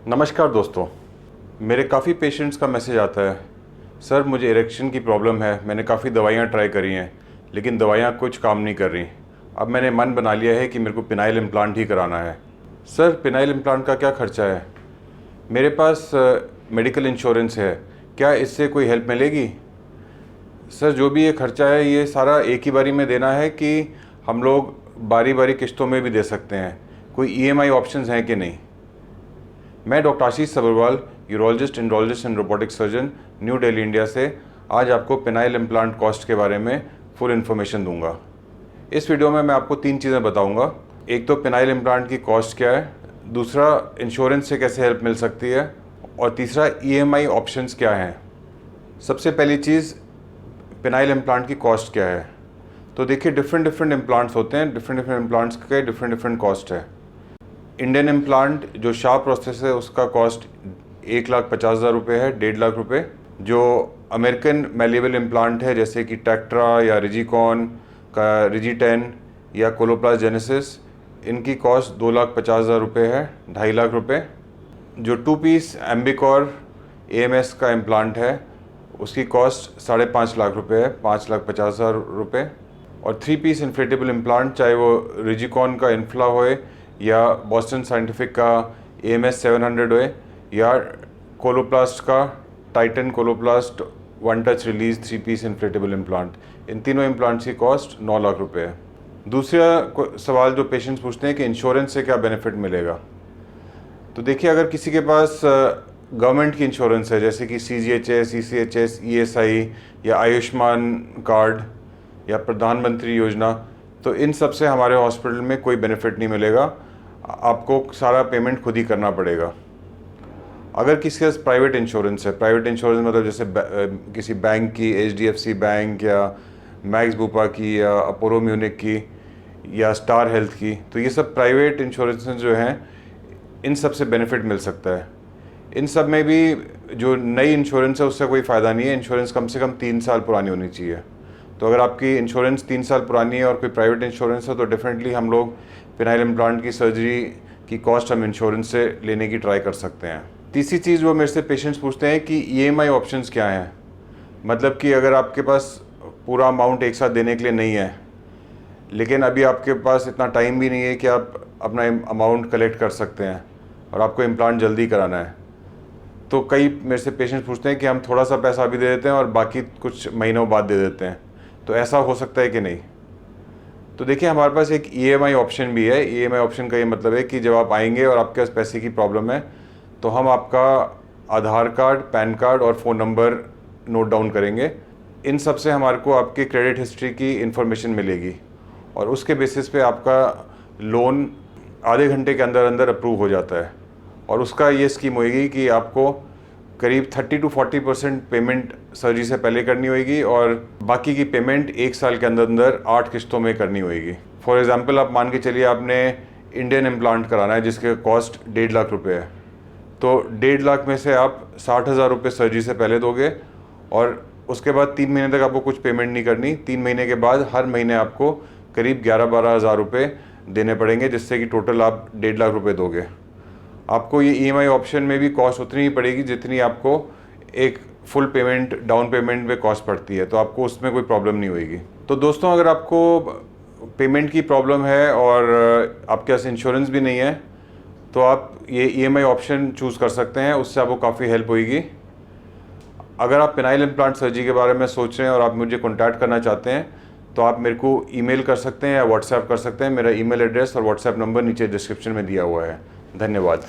नमस्कार दोस्तों, मेरे काफ़ी पेशेंट्स का मैसेज आता है, सर मुझे इरेक्शन की प्रॉब्लम है, मैंने काफ़ी दवाइयाँ ट्राई करी हैं लेकिन दवाइयाँ कुछ काम नहीं कर रही। अब मैंने मन बना लिया है कि मेरे को पिनाइल इम्प्लांट ही कराना है। सर पिनाइल इम्प्लांट का क्या ख़र्चा है? मेरे पास मेडिकल इंश्योरेंस है, क्या इससे कोई हेल्प मिलेगी? सर जो भी ये ख़र्चा है ये सारा एक ही बारी में देना है कि हम लोग बारी बारी किस्तों में भी दे सकते हैं? कोई EMI ऑप्शंस हैं कि नहीं? मैं doctor Ashish Sabharwal, urologist, andrologist and robotic surgeon, new Delhi, India से आज आपको पिनाइल इम्प्लांट कॉस्ट के बारे में फुल इन्फॉर्मेशन दूंगा। इस वीडियो में मैं आपको 3 चीज़ें बताऊंगा। एक तो पिनाइल इम्प्लांट की कॉस्ट क्या है, दूसरा इंश्योरेंस से कैसे हेल्प मिल सकती है, और तीसरा EMI ऑप्शंस क्या हैं। सबसे पहली चीज़, पिनाइल इम्प्लांट की कॉस्ट क्या है। तो देखिए डिफरेंट इम्प्लांट्स होते हैं, डिफरेंट इम्प्लांट्स के डिफरेंट कॉस्ट है। इंडियन इम्प्लांट जो शार्प प्रोसेस है उसका कॉस्ट 1,50,000 रुपये है, 1.5 लाख रुपये। जो अमेरिकन मैल्लेबल इम्प्लांट है जैसे कि टेक्ट्रा या रिजिकॉन का रिजी10 या कोलोप्लास्ट जेनेसिस, इनकी कॉस्ट 2,50,000 रुपये है, 2.5 लाख रुपये। जो 2 पीस एम्बिकॉर AMS का इम्प्लांट है उसकी कॉस्ट 5.5 लाख रुपये है, 5,50,000 रुपये। और 3 पीस इन्फ्लेटेबल इम्प्लांट, चाहे वो रिजिकॉन का इन्फ्ला होए या बॉस्टन साइंटिफिक का AMS 700 होए या कोलोप्लास्ट का Titan Coloplast 1 touch release 3 piece inflatable implant, इन तीनों इम्प्लांट्स की कॉस्ट 9 लाख रुपये है। दूसरा सवाल जो पेशेंट्स पूछते हैं कि इंश्योरेंस से क्या बेनिफिट मिलेगा, तो देखिए अगर किसी के पास गवर्नमेंट की इंश्योरेंस है जैसे कि CGHS, ECHS, ESI या आयुष्मान कार्ड या प्रधानमंत्री योजना, तो इन सब से हमारे हॉस्पिटल में कोई बेनिफिट नहीं मिलेगा, आपको सारा पेमेंट खुद ही करना पड़ेगा। अगर किसी के पास प्राइवेट इंश्योरेंस है, प्राइवेट इंश्योरेंस मतलब जैसे किसी बैंक की, HDFC बैंक या मैक्स बुपा की या अपोलो म्यूनिक की या स्टार हेल्थ की, तो ये सब प्राइवेट इंश्योरेंस जो हैं इन सब से बेनिफिट मिल सकता है। इन सब में भी जो नई इंश्योरेंस है उससे कोई फ़ायदा नहीं है, इंश्योरेंस कम से कम 3 साल पुरानी होनी चाहिए। तो अगर आपकी इंश्योरेंस 3 साल पुरानी है और कोई प्राइवेट इंश्योरेंस है तो डेफिनेटली हम लोग पिनाइल इम्प्लांट की सर्जरी की कॉस्ट हम इंश्योरेंस से लेने की ट्राई कर सकते हैं। तीसरी चीज़ वो मेरे से पेशेंट्स पूछते हैं कि EMI ऑप्शंस क्या हैं, मतलब कि अगर आपके पास पूरा अमाउंट एक साथ देने के लिए नहीं है लेकिन अभी आपके पास इतना टाइम भी नहीं है कि आप अपना अमाउंट कलेक्ट कर सकते हैं और आपको इम्प्लांट जल्दी कराना है, तो कई मेरे से पेशेंट्स पूछते हैं कि हम थोड़ा सा पैसा अभी दे देते हैं और बाकी कुछ महीनों बाद दे देते हैं, तो ऐसा हो सकता है कि नहीं? तो देखिए हमारे पास एक EMI ऑप्शन भी है। EMI ऑप्शन का ये मतलब है कि जब आप आएंगे और आपके पास पैसे की प्रॉब्लम है तो हम आपका आधार कार्ड, पैन कार्ड और फ़ोन नंबर नोट डाउन करेंगे। इन सब से हमारे को आपकी क्रेडिट हिस्ट्री की इन्फॉर्मेशन मिलेगी और उसके बेसिस पे आपका लोन आधे घंटे के अंदर अंदर अप्रूव हो जाता है। और उसका ये स्कीम होगी कि आपको करीब 30 to 40% पेमेंट सर्जरी से पहले करनी होगी और बाकी की पेमेंट 1 साल के अंदर अंदर 8 किस्तों में करनी होगी। फॉर एग्जांपल आप मान के चलिए आपने इंडियन इम्प्लांट कराना है जिसके कॉस्ट 1.5 लाख रुपये है, तो 1.5 लाख में से आप 60,000 रुपये सर्जरी से पहले दोगे और उसके बाद 3 महीने तक आपको कुछ पेमेंट नहीं करनी। 3 महीने के बाद हर महीने आपको करीब 11-12 हज़ार रुपये देने पड़ेंगे, जिससे कि टोटल आप 1.5 लाख रुपये दोगे। आपको ये EMI ऑप्शन में भी कॉस्ट उतनी ही पड़ेगी जितनी आपको एक फुल पेमेंट, डाउन पेमेंट में कॉस्ट पड़ती है, तो आपको उसमें कोई प्रॉब्लम नहीं होगी। तो दोस्तों अगर आपको पेमेंट की प्रॉब्लम है और आपके पास इंश्योरेंस भी नहीं है तो आप ये EMI ऑप्शन चूज़ कर सकते हैं, उससे आपको काफ़ी हेल्प होगी। अगर आप पिनाइल इम्प्लांट सर्जरी के बारे में सोच रहे हैं और आप मुझे कॉन्टैक्ट करना चाहते हैं तो आप मेरे को ईमेल कर सकते हैं या व्हाट्सएप कर सकते हैं। मेरा ईमेल एड्रेस और व्हाट्सएप नंबर नीचे डिस्क्रिप्शन में दिया हुआ है। धन्यवाद।